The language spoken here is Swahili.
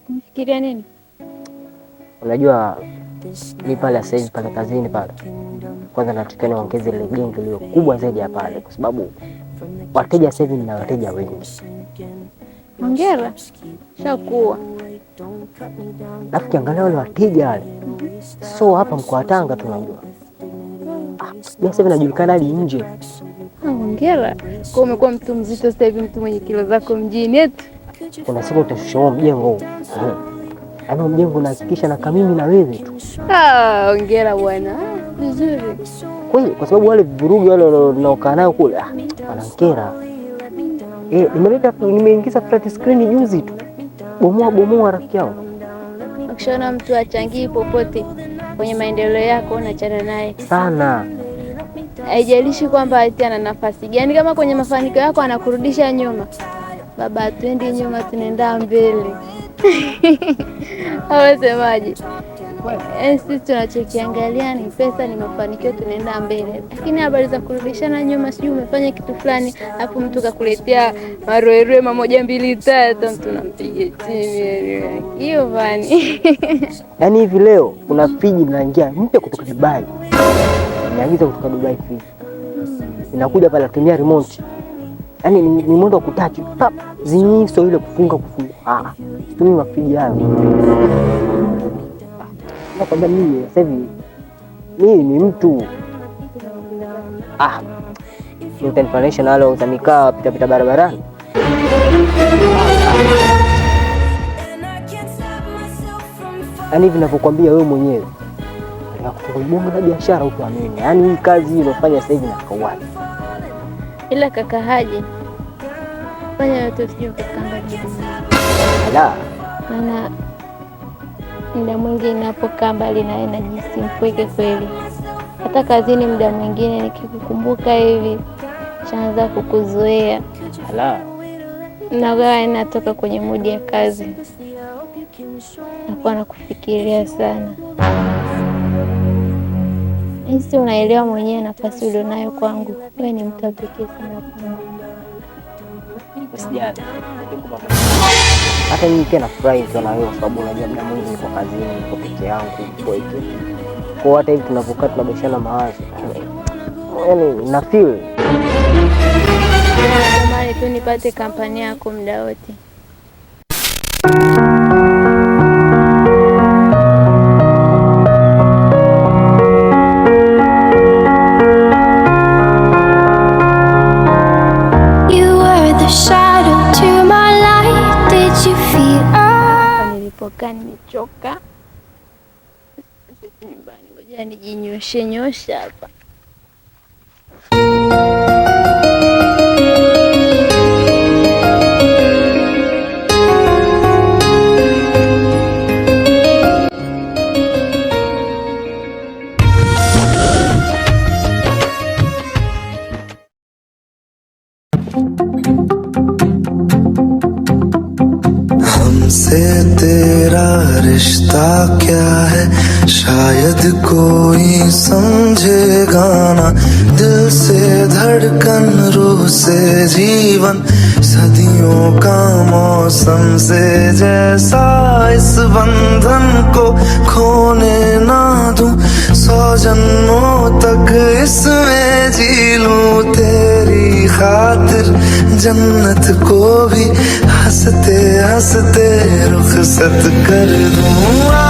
Unafikiria nini? Unajua ni pale sasa hivi pale kazini pale. Kwanza nataka niongeze ile genge lilo kubwa zaidi ya pale kwa sababu wateja sasa hivi na wateja wengi. Hongera. Shakuwa. Rafiki, angalia wale wateja wale. So hapa mkoa wa Tanga tunajua. Sasa hivi najulikana hadi nje. Hongera. Kwa umekuwa mtu mzito sasa hivi, mtu mwenye kilo zako mjini eti. Kuna siku utashusha mjengo. Yaani mjengo unahakikisha na kamimi na wewe tu. Hongera bwana. Vizuri. Kwa sababu wale vurugu wale wanaokaa nao kule wanankera. Nimeingiza flat screen juzi tu. Bomoa rafiki yangu. Ukishaona mtu achangii popote kwenye maendeleo yako unachana naye sana. Haijalishi kwamba ati ana nafasi gani, kama kwenye mafanikio yako anakurudisha nyuma. Baba, twende nyuma tunaenda mbele. Hawasemaje? Sisi tunachokiangalia ni pesa, ni mafanikio, tunaenda mbele. Lakini habari za kurudishana nyuma, sijui umefanya kitu fulani hapo mtu kakuletea maroerwe mamoja mbili tatu, mtu nampiga chini. Hiyo bani. Yaani hivi leo kuna friji inaingia mpya kutoka Dubai. Niagiza kutoka Dubai friji. Inakuja pale kutumia remote. Yaani ni mwendo wa kutouch pap, zinyiso ile kufunga. Situmii mafriji hayo. Nakwambia mimi sasa hivi mimi ni mtu international wale utamikaa pita barabarani. Yaani hivi ninavyokuambia wewe mwenyewe nakutoka bongo na biashara huko amini. Yaani hii kazi hii unafanya sasa hivi na kawani. Ila kaka Haji fanya yote usije ukakanga jibu. Ala. Maana muda mwingine ninapokaa mbali naye najisi mpweke kweli. Hata kazini muda mwingine nikikukumbuka hivi shaanza kukuzoea. Ala. Nagawa natoka kwenye mudi ya kazi. Nakuwa nakufikiria sana. Hisi unaelewa mwenyewe nafasi ulionayo kwangu. Wewe ni mtu pekee sana kwangu. Usijali. Hata mimi pia nafurahi sana wewe kwa sababu unajua muda mwingi niko kazini, niko peke yangu, niko hivi. Kwa hata hivi tunapokaa tunabishana mawazo. Yaani na feel. Jamani tu nipate kampani yako muda wote. Nimechoka. Nyumbani ngoja nijinyoshe hapa. हमसे तेरा रिश्ता क्या है शायद कोई समझेगा ना दिल से धड़कन रूह से जीवन सदियों का मौसम से जैसा इस बंधन को खोने ना दूं 100 जन्मों तक इसमें जी लूं तेरी खातिर जन्नत को भी हंसते हंसते रुखसत कर दूं।